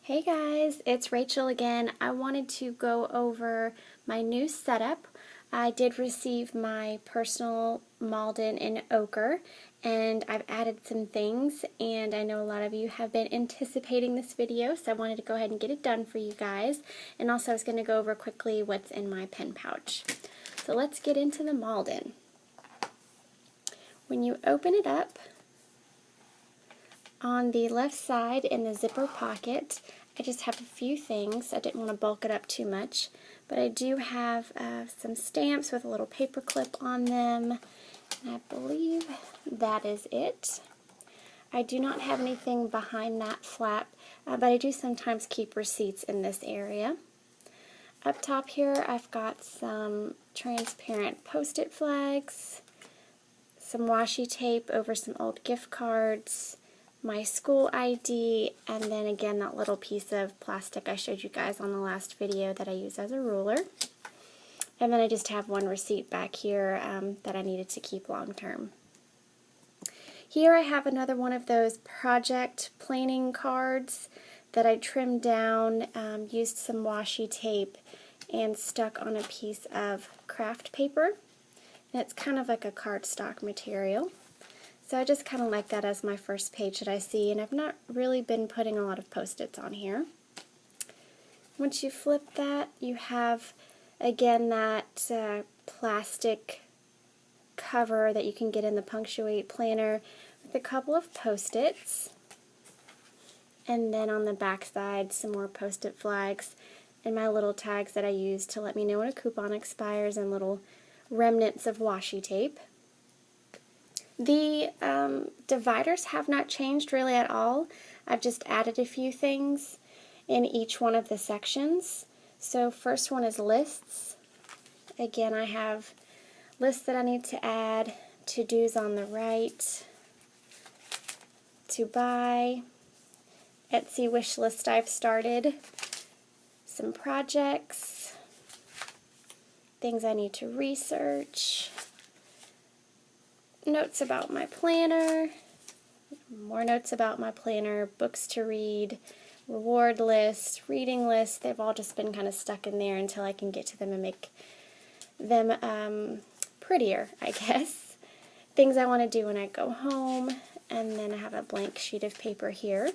Hey guys, it's Rachel again. I wanted to go over my new setup. I did receive my personal Malden in ochre, and I've added some things, and I know a lot of you have been anticipating this video, so I wanted to go ahead and get it done for you guys. And also I was going to go over quickly what's in my pen pouch. So let's get into the Malden. When you open it up, on the left side in the zipper pocket, I just have a few things. I didn't want to bulk it up too much, but I do have some stamps with a little paper clip on them, and I believe that is it. I do not have anything behind that flap, but I do sometimes keep receipts in this area. Up top here, I've got some transparent Post-it flags, some washi tape over some old gift cards, my school ID, and then again that little piece of plastic I showed you guys on the last video that I use as a ruler. And then I just have one receipt back here that I needed to keep long term. Here I have another one of those project planning cards that I trimmed down, used some washi tape, and stuck on a piece of craft paper. And it's kind of like a cardstock material. So I just kind of like that as my first page that I see, and I've not really been putting a lot of Post-its on here. Once you flip that, you have, again, that plastic cover that you can get in the Punctuate planner with a couple of Post-its. And then on the back side, some more Post-it flags and my little tags that I use to let me know when a coupon expires, and little remnants of washi tape. The dividers have not changed really at all. I've just added a few things in each one of the sections. So first one is lists. Again, I have lists that I need to add, to-dos on the right, to buy, Etsy wish list I've started, some projects, things I need to research, notes about my planner, more notes about my planner, books to read, reward list, reading list. They've all just been kind of stuck in there until I can get to them and make them prettier, I guess. Things I want to do when I go home, and then I have a blank sheet of paper here.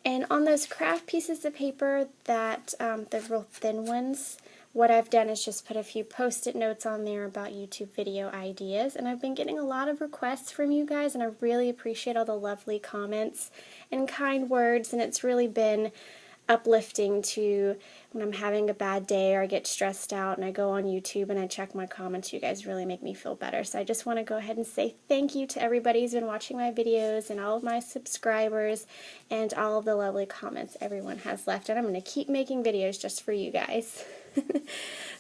And on those craft pieces of paper, that the real thin ones, what I've done is just put a few Post-it notes on there about YouTube video ideas, and I've been getting a lot of requests from you guys, and I really appreciate all the lovely comments and kind words, and it's really been uplifting to when I'm having a bad day or I get stressed out and I go on YouTube and I check my comments. You guys really make me feel better. So I just want to go ahead and say thank you to everybody who's been watching my videos, and all of my subscribers, and all of the lovely comments everyone has left. And I'm going to keep making videos just for you guys.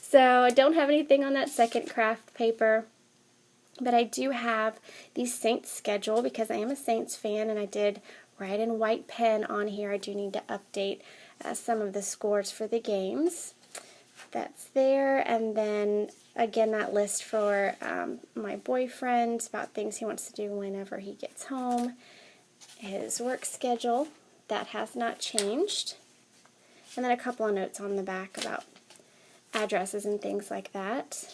So I don't have anything on that second craft paper, but I do have the Saints schedule because I am a Saints fan, and I did write in white pen on here. I do need to update some of the scores for the games. That's there. And then again, that list for my boyfriend about things he wants to do whenever he gets home. His work schedule, that has not changed. And then a couple of notes on the back about addresses and things like that.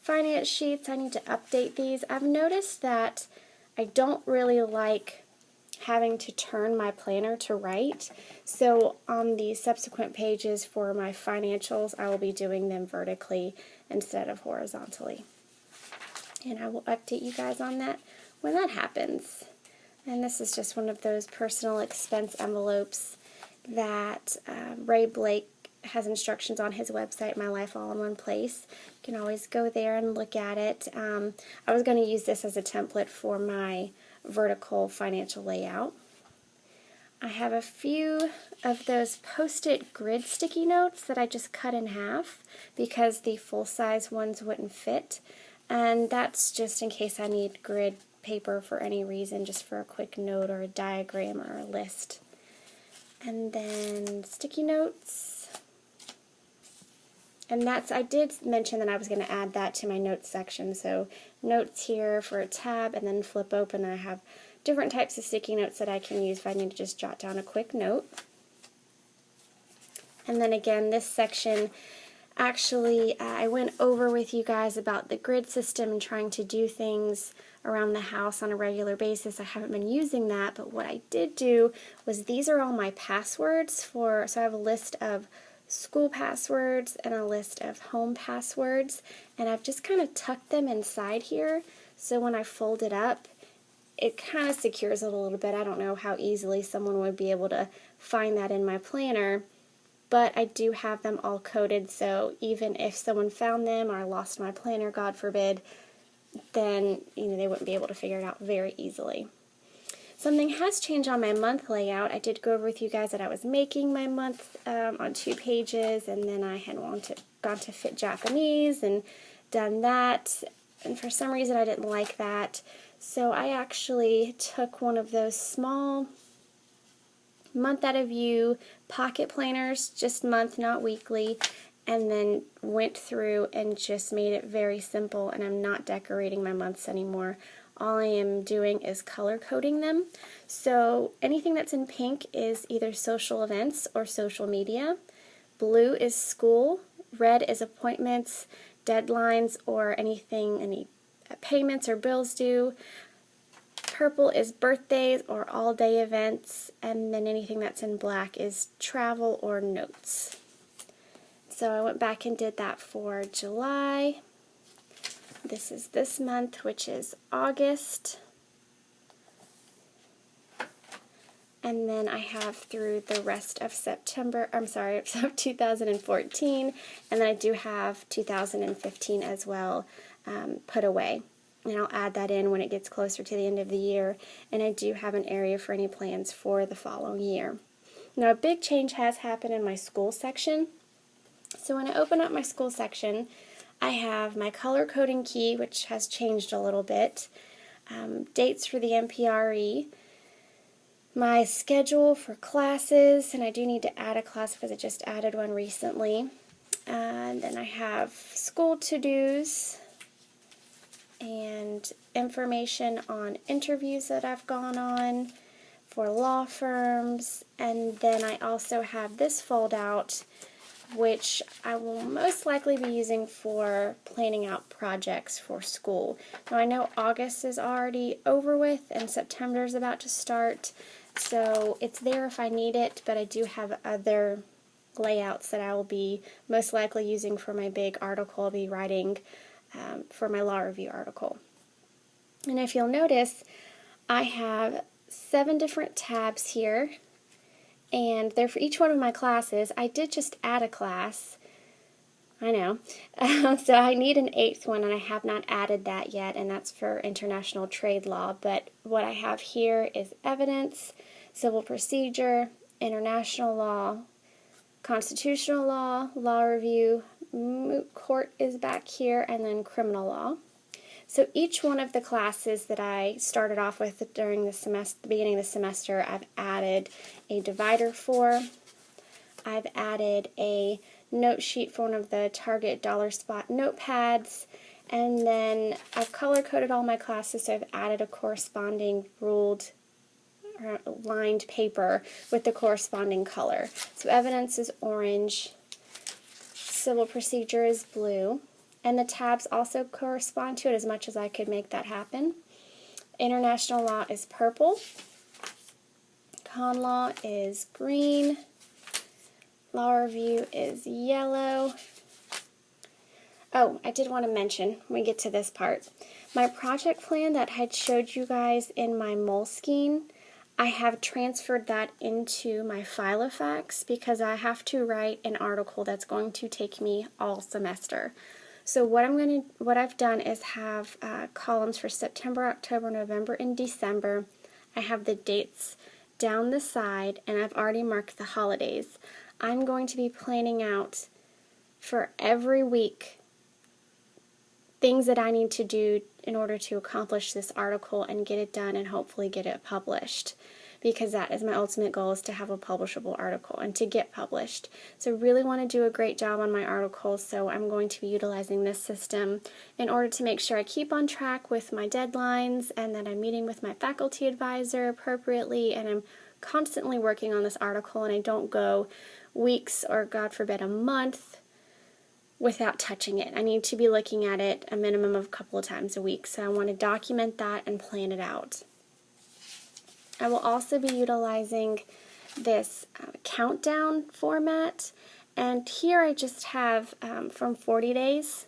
Finance sheets, I need to update these. I've noticed that I don't really like having to turn my planner to write, so on the subsequent pages for my financials, I will be doing them vertically instead of horizontally. And I will update you guys on that when that happens. And this is just one of those personal expense envelopes that Ray Blake has instructions on his website, My Life All in One Place. You can always go there and look at it. I was going to use this as a template for my vertical financial layout. I have a few of those Post-it grid sticky notes that I just cut in half because the full-size ones wouldn't fit, and that's just in case I need grid paper for any reason, just for a quick note or a diagram or a list. And then sticky notes. And that's, I did mention that I was going to add that to my notes section, so notes here for a tab, and then flip open, and I have different types of sticky notes that I can use if I need to just jot down a quick note. And then again, this section, actually, I went over with you guys about the grid system and trying to do things around the house on a regular basis. I haven't been using that, but what I did do was these are all my passwords so I have a list of school passwords and a list of home passwords, and I've just kind of tucked them inside here, so when I fold it up, it kind of secures it a little bit. I don't know how easily someone would be able to find that in my planner, but I do have them all coded, so even if someone found them or I lost my planner, God forbid, then they wouldn't be able to figure it out very easily. Something has changed on my month layout. I did go over with you guys that I was making my month on 2 pages, and then I had gone to Fit Japanese and done that, and for some reason I didn't like that, so I actually took one of those small month out of view pocket planners, just month, not weekly, and then went through and just made it very simple, and I'm not decorating my months anymore. All I am doing is color coding them. So anything that's in pink is either social events or social media. Blue is school. Red is appointments, deadlines, or any payments or bills due. Purple is birthdays or all-day events, and then anything that's in black is travel or notes. So I went back and did that for July. This is this month, which is August. And then I have through the rest of of 2014, and then I do have 2015 as well put away. And I'll add that in when it gets closer to the end of the year, and I do have an area for any plans for the following year. Now, a big change has happened in my school section. So when I open up my school section, I have my color coding key, which has changed a little bit, dates for the MPRE, my schedule for classes, and I do need to add a class because I just added one recently, and then I have school to-dos and information on interviews that I've gone on for law firms, and then I also have this fold out, which I will most likely be using for planning out projects for school. Now I know August is already over with and September is about to start, so it's there if I need it, but I do have other layouts that I will be most likely using for my big article I'll be writing for my law review article. And if you'll notice, I have 7 different tabs here, and they're for each one of my classes. I did just add a class, I know, so I need an 8th one, and I have not added that yet, and that's for international trade law. But what I have here is evidence, civil procedure, international law, constitutional law, law review, moot court is back here, and then criminal law. So each one of the classes that I started off with during the beginning of the semester, I've added a divider for. I've added a note sheet for one of the Target Dollar Spot notepads, and then I've color-coded all my classes, so I've added a corresponding ruled or lined paper with the corresponding color. So evidence is orange, civil procedure is blue, and the tabs also correspond to it as much as I could make that happen. International law is purple. Con law is green. Law review is yellow. Oh, I did want to mention, when we get to this part, my project plan that I had showed you guys in my Moleskine, I have transferred that into my Filofax because I have to write an article that's going to take me all semester. So what I've done is have columns for September, October, November, and December. I have the dates down the side, and I've already marked the holidays. I'm going to be planning out for every week things that I need to do in order to accomplish this article and get it done and hopefully get it published, because that is my ultimate goal, is to have a publishable article and to get published. So I really want to do a great job on my articles, so I'm going to be utilizing this system in order to make sure I keep on track with my deadlines and that I'm meeting with my faculty advisor appropriately and I'm constantly working on this article, and I don't go weeks or, God forbid, a month without touching it. I need to be looking at it a minimum of a couple of times a week, so I want to document that and plan it out. I will also be utilizing this countdown format, and here I just have from 40 days,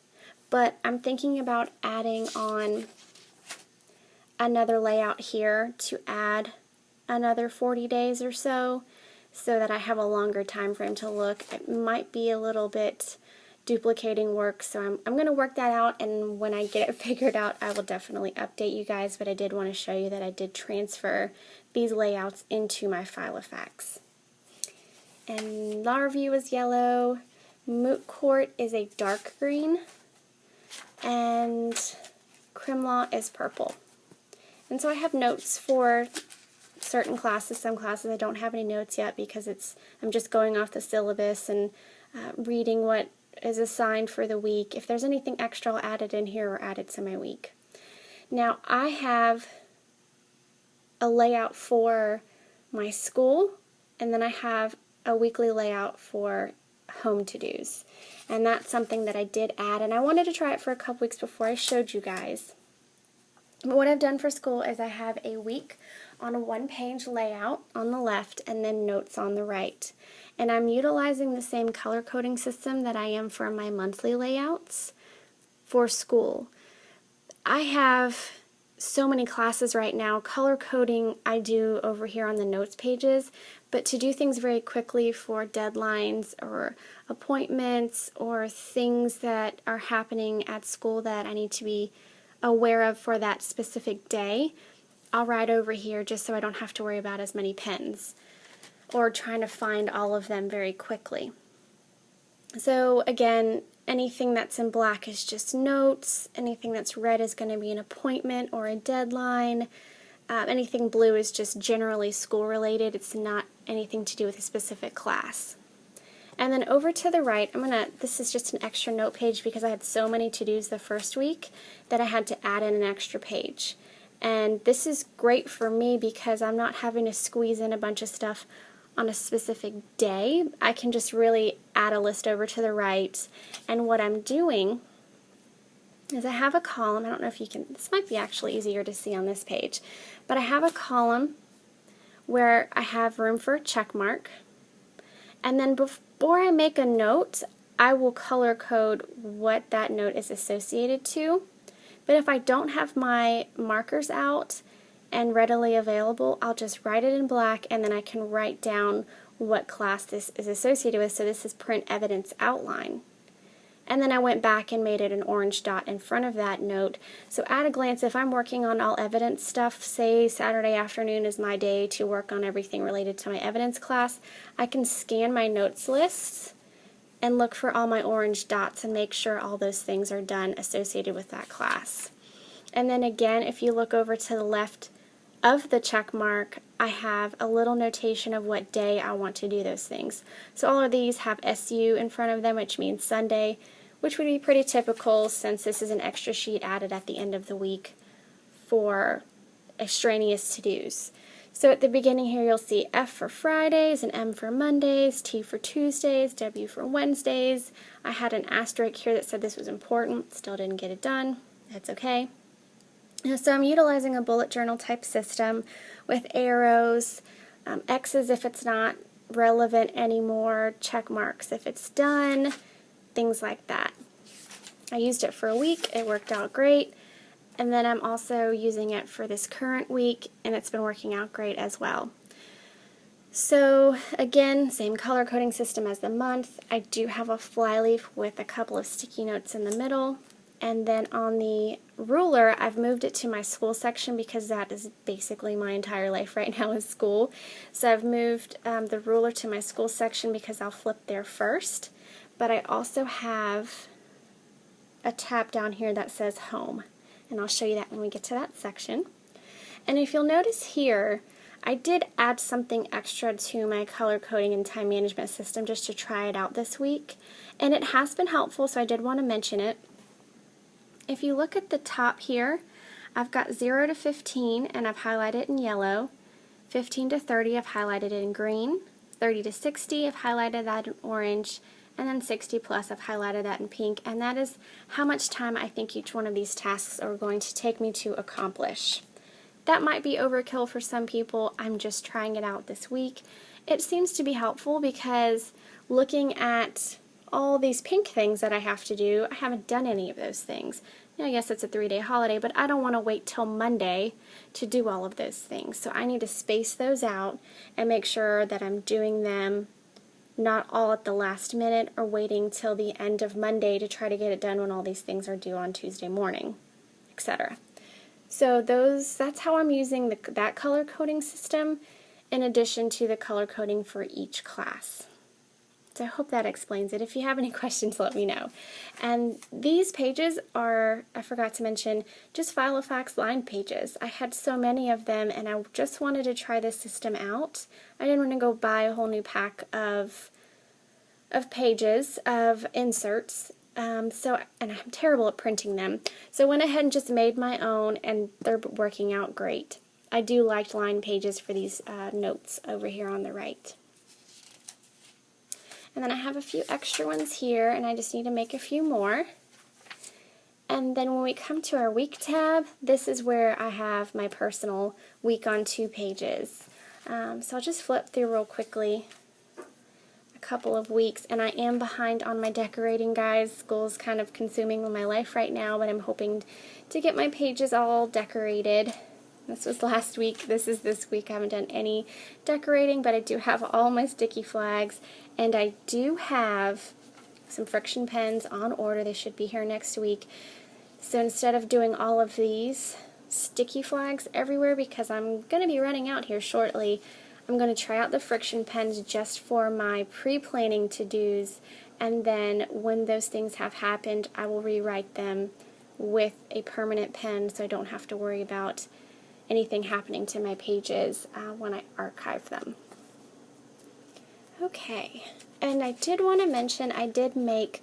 but I'm thinking about adding on another layout here to add another 40 days or so that I have a longer time frame to look. It might be a little bit duplicating work, so I'm going to work that out, and when I get it figured out I will definitely update you guys, but I did want to show you that I did transfer these layouts into my Filofax. And Law Review is yellow, Moot Court is a dark green, and Crim Law is purple. And so I have notes for certain classes. Some classes I don't have any notes yet because I'm just going off the syllabus and reading what is assigned for the week. If there's anything extra, I'll add it in here or add it to my week. Now I have a layout for my school, and then I have a weekly layout for home to-dos. And that's something that I did add, and I wanted to try it for a couple weeks before I showed you guys. But what I've done for school is I have a week on a one-page layout on the left and then notes on the right. And I'm utilizing the same color coding system that I am for my monthly layouts for school. I have so many classes right now. Color coding I do over here on the notes pages, but to do things very quickly for deadlines or appointments or things that are happening at school that I need to be aware of for that specific day, I'll write over here just so I don't have to worry about as many pens or trying to find all of them very quickly. So again, anything that's in black is just notes, anything that's red is going to be an appointment or a deadline, anything blue is just generally school related, it's not anything to do with a specific class. And then over to the right, this is just an extra note page because I had so many to-dos the first week that I had to add in an extra page. And this is great for me because I'm not having to squeeze in a bunch of stuff on a specific day. I can just really add a list over to the right, and what I'm doing is I have a column. I don't know if you can, this might be actually easier to see on this page, but I have a column where I have room for a check mark, and then before I make a note I will color code what that note is associated to. But if I don't have my markers out and readily available, I'll just write it in black, and then I can write down what class this is associated with. So this is print evidence outline. And then I went back and made it an orange dot in front of that note. So at a glance, if I'm working on all evidence stuff, say Saturday afternoon is my day to work on everything related to my evidence class, I can scan my notes lists and look for all my orange dots and make sure all those things are done associated with that class. And then again, if you look over to the left of the check mark, I have a little notation of what day I want to do those things. So all of these have SU in front of them, which means Sunday, which would be pretty typical since this is an extra sheet added at the end of the week for extraneous to-dos. So at the beginning here you'll see F for Fridays, and M for Mondays, T for Tuesdays, W for Wednesdays. I had an asterisk here that said this was important, still didn't get it done, that's okay. So I'm utilizing a bullet journal type system with arrows, X's if it's not relevant anymore, check marks if it's done, things like that. I used it for a week, it worked out great, and then I'm also using it for this current week, and it's been working out great as well. So again, same color coding system as the month. I do have a flyleaf with a couple of sticky notes in the middle. And then on the ruler, I've moved it to my school section because that is basically my entire life right now is school. So I've moved the ruler to my school section because I'll flip there first. But I also have a tab down here that says home. And I'll show you that when we get to that section. And if you'll notice here, I did add something extra to my color coding and time management system just to try it out this week. And it has been helpful, so I did want to mention it. If you look at the top here, I've got 0 to 15 and I've highlighted it in yellow. 15 to 30 I've highlighted in green, 30 to 60 I've highlighted that in orange, and then 60 plus I've highlighted that in pink, and that is how much time I think each one of these tasks are going to take me to accomplish. That might be overkill for some people. I'm just trying it out this week. It seems to be helpful because looking at all these pink things that I have to do, I haven't done any of those things. Now, yes, it's a 3-day holiday, but I don't want to wait till Monday to do all of those things. So I need to space those out and make sure that I'm doing them not all at the last minute or waiting till the end of Monday to try to get it done when all these things are due on Tuesday morning, etc. So that's how I'm using that color coding system in addition to the color coding for each class. So I hope that explains it. If you have any questions, let me know. And these pages are, I forgot to mention, just Filofax lined pages. I had so many of them and I just wanted to try this system out. I didn't want to go buy a whole new pack of pages, of inserts. And I'm terrible at printing them. So I went ahead and just made my own, and they're working out great. I do like lined pages for these notes over here on the right. And then I have a few extra ones here, and I just need to make a few more. And then when we come to our week tab, this is where I have my personal week on 2 pages. So I'll just flip through real quickly a couple of weeks, and I am behind on my decorating, guys. School's kind of consuming my life right now, but I'm hoping to get my pages all decorated. This was last week, this is this week. I haven't done any decorating, but I do have all my sticky flags, and I do have some friction pens on order. They should be here next week. So instead of doing all of these sticky flags everywhere, because I'm going to be running out here shortly, I'm going to try out the friction pens just for my pre-planning to-dos, and then when those things have happened, I will rewrite them with a permanent pen so I don't have to worry about anything happening to my pages when I archive them. Okay, and I did want to mention I did make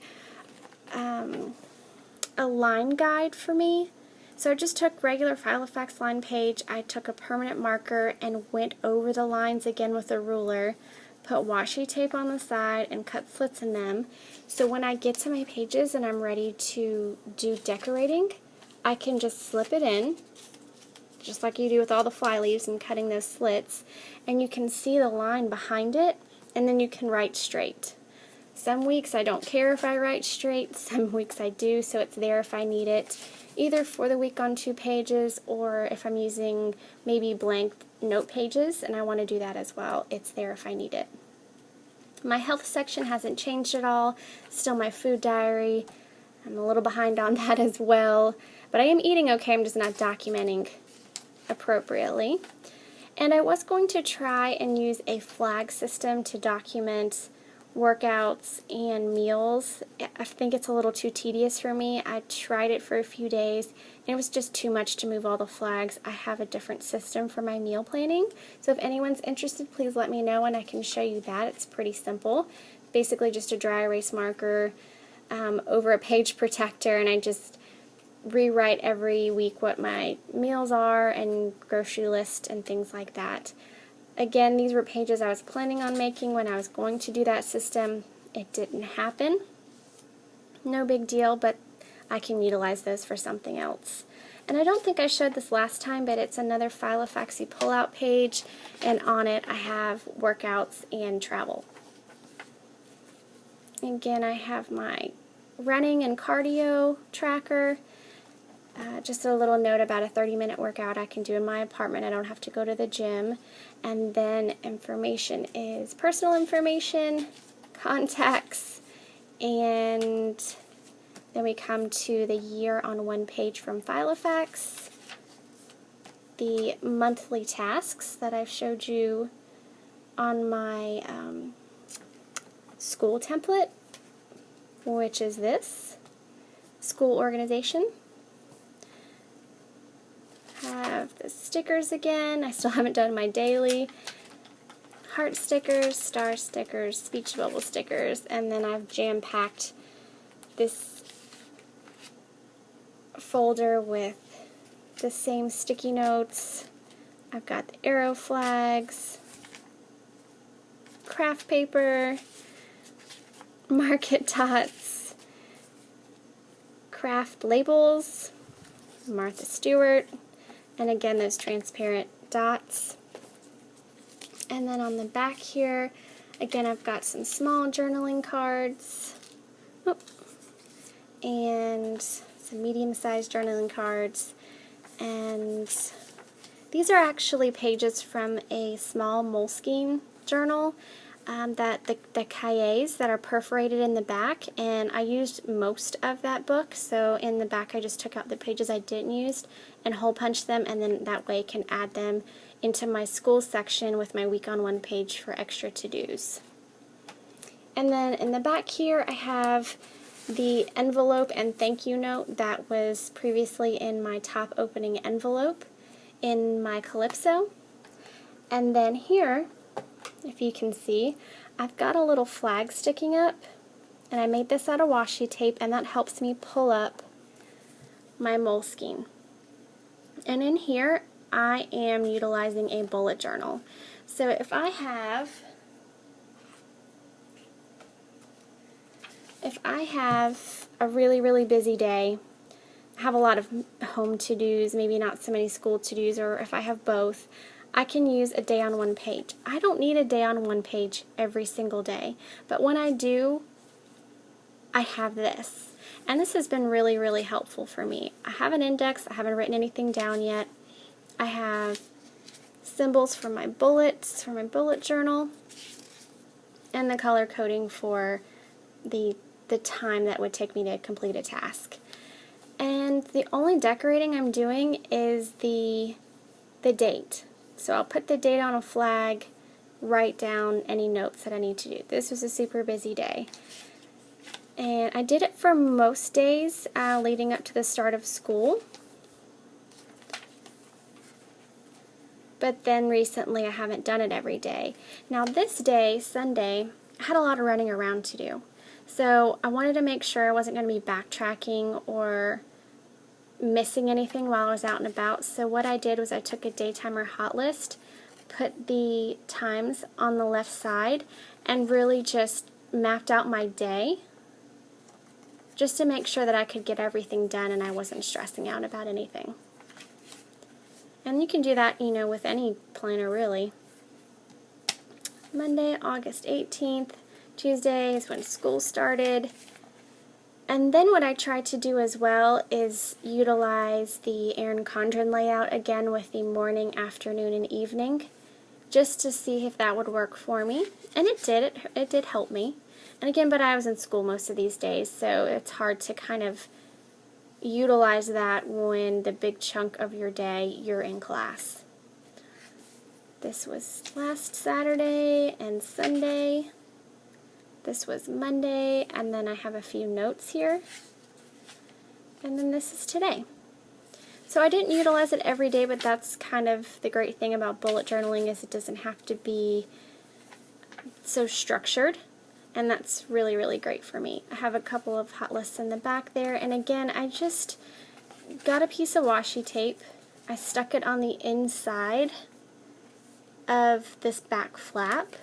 a line guide for me. So I just took regular Filofax line page, I took a permanent marker and went over the lines again with a ruler, put washi tape on the side and cut slits in them. So when I get to my pages and I'm ready to do decorating, I can just slip it in, just like you do with all the fly leaves and cutting those slits, and you can see the line behind it, and then you can write straight. Some weeks I don't care if I write straight, some weeks I do, so it's there if I need it, either for the week on 2 pages or if I'm using maybe blank note pages and I want to do that as well, it's there if I need it. My health section hasn't changed at all, still my food diary. I'm a little behind on that as well, but I am eating okay, I'm just not documenting appropriately. And I was going to try and use a flag system to document workouts and meals. I think it's a little too tedious for me. I tried it for a few days and it was just too much to move all the flags. I have a different system for my meal planning, so if anyone's interested, please let me know and I can show you that. It's pretty simple. Basically just a dry erase marker over a page protector, and I just rewrite every week what my meals are and grocery list and things like that. Again, these were pages I was planning on making when I was going to do that system. It didn't happen. No big deal, but I can utilize those for something else. And I don't think I showed this last time, but it's another Filofaxy pull-out page, and on it I have workouts and travel. Again, I have my running and cardio tracker. Just a little note about a 30-minute workout I can do in my apartment. I don't have to go to the gym. And then information is personal information, contacts, and then we come to the year on 1 page from Filofax, the monthly tasks that I've showed you on my school template, which is this, school organization. Have the stickers again. I still haven't done my daily. Heart stickers, star stickers, speech bubble stickers, and then I've jam-packed this folder with the same sticky notes. I've got the arrow flags, craft paper, market dots, craft labels, Martha Stewart, and again those transparent dots. And then on the back here, again I've got some small journaling cards, and some medium-sized journaling cards, and these are actually pages from a small Moleskine journal that the cahiers that are perforated in the back, and I used most of that book, so in the back I just took out the pages I didn't use and hole punched them, and then that way I can add them into my school section with my week on one page for extra to-dos. And then in the back here I have the envelope and thank you note that was previously in my top opening envelope in my Calypso. And then here, if you can see, I've got a little flag sticking up, and I made this out of washi tape, and that helps me pull up my Moleskine. And in here I am utilizing a bullet journal. So if I have a really busy day, I have a lot of home to-dos, maybe not so many school to-dos, or if I have both, I can use a day on one page. I don't need a day on one page every single day, but when I do, I have this. And this has been really helpful for me. I have an index, I haven't written anything down yet. I have symbols for my bullets, for my bullet journal, and the color coding for the time that would take me to complete a task. And the only decorating I'm doing is the date. So I'll put the date on a flag, write down any notes that I need to do. This was a super busy day. And I did it for most days leading up to the start of school. But then recently I haven't done it every day. Now this day, Sunday, I had a lot of running around to do. So I wanted to make sure I wasn't going to be backtracking or missing anything while I was out and about. So what I did was I took a day timer hot list, put the times on the left side, and really just mapped out my day just to make sure that I could get everything done and I wasn't stressing out about anything. And you can do that, you know, with any planner really. Monday, August 18th, Tuesday is when school started. And then what I tried to do as well is utilize the Erin Condren layout again with the morning, afternoon, and evening, just to see if that would work for me. And it did. It did help me. And again, but I was in school most of these days, so it's hard to kind of utilize that when the big chunk of your day you're in class. This was last Saturday and Sunday. This was Monday, and then I have a few notes here. And then this is today. So I didn't utilize it every day, but that's kind of the great thing about bullet journaling is it doesn't have to be so structured. And that's really great for me. I have a couple of hot lists in the back there, and again, I just got a piece of washi tape. I stuck it on the inside of this back flap,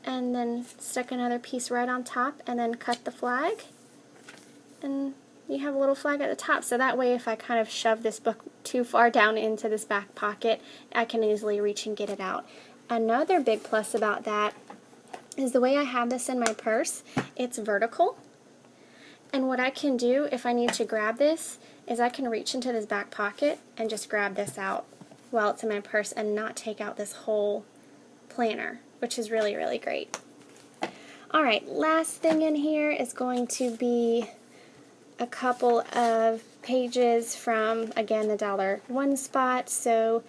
and then stuck another piece right on top, and then cut the flag, and you have a little flag at the top, so that way if I kind of shove this book too far down into this back pocket, I can easily reach and get it out. Another big plus about that is the way I have this in my purse, it's vertical, and what I can do if I need to grab this is I can reach into this back pocket and just grab this out while it's in my purse and not take out this whole planner, which is really great. Alright, last thing in here is going to be a couple of pages from, again, the $1 spot. So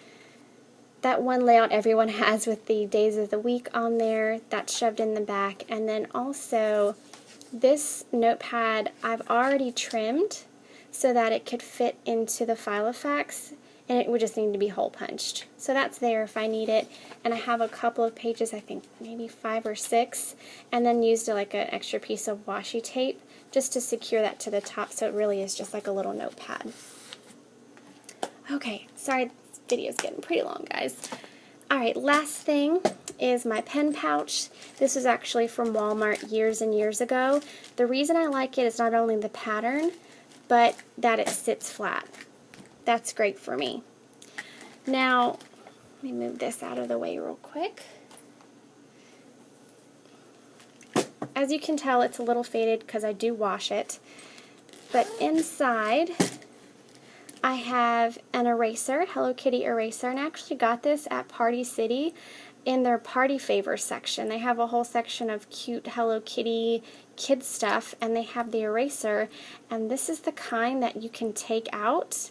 that one layout everyone has with the days of the week on there, that's shoved in the back. And then also this notepad I've already trimmed so that it could fit into the Filofax, and it would just need to be hole punched. So that's there if I need it. And I have a couple of pages, I think maybe 5 or 6, and then used like an extra piece of washi tape just to secure that to the top, so it really is just like a little notepad. Okay, sorry, video's getting pretty long, guys. Alright, last thing is my pen pouch. This was actually from Walmart years and years ago. The reason I like it is not only the pattern, but that it sits flat. That's great for me. Now, let me move this out of the way real quick. As you can tell, it's a little faded because I do wash it. But inside, I have an eraser, Hello Kitty eraser, and I actually got this at Party City in their Party Favors section. They have a whole section of cute Hello Kitty kid stuff, and they have the eraser, and this is the kind that you can take out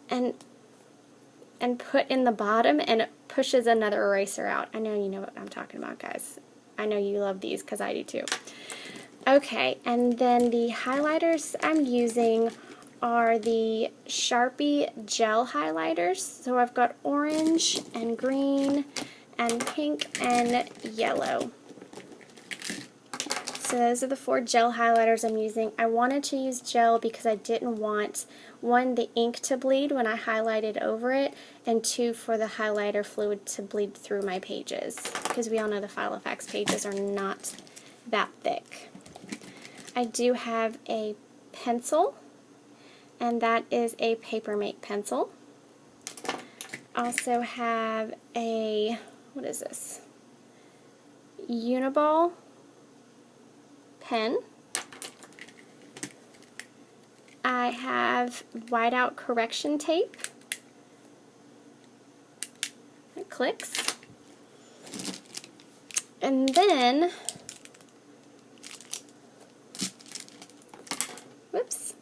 and put in the bottom, and it pushes another eraser out. I know you know what I'm talking about, guys. I know you love these because I do too. Okay, and then the highlighters I'm using are the Sharpie Gel Highlighters. So I've got orange and green and pink and yellow. So those are the 4 gel highlighters I'm using. I wanted to use gel because I didn't want, 1, the ink to bleed when I highlighted over it, and 2, for the highlighter fluid to bleed through my pages, because we all know the Filofax pages are not that thick. I do have a pencil, and that is a Papermate pencil. Also have a, what is this? Uniball pen. I have whiteout correction tape. It clicks. And then, whoops,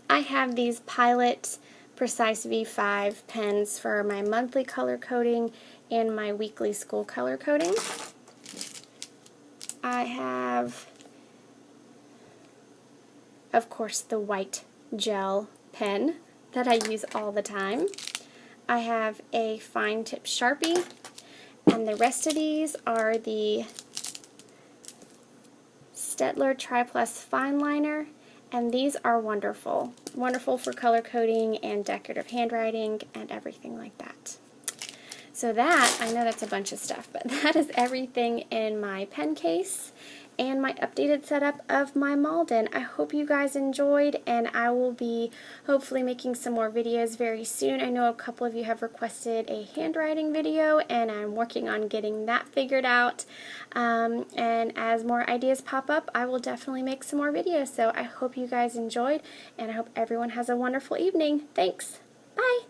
I have these Pilot Precise V5 pens for my monthly color coding and my weekly school color coding. I have, of course, the white gel pen that I use all the time. I have a fine tip Sharpie, and the rest of these are the Staedtler Tri-Plus Fine Liner, and these are wonderful. Wonderful for color coding and decorative handwriting and everything like that. So that, I know that's a bunch of stuff, but that is everything in my pen case and my updated setup of my Malden. I hope you guys enjoyed, and I will be hopefully making some more videos very soon. I know a couple of you have requested a handwriting video, and I'm working on getting that figured out. And as more ideas pop up, I will definitely make some more videos. So I hope you guys enjoyed, and I hope everyone has a wonderful evening. Thanks. Bye.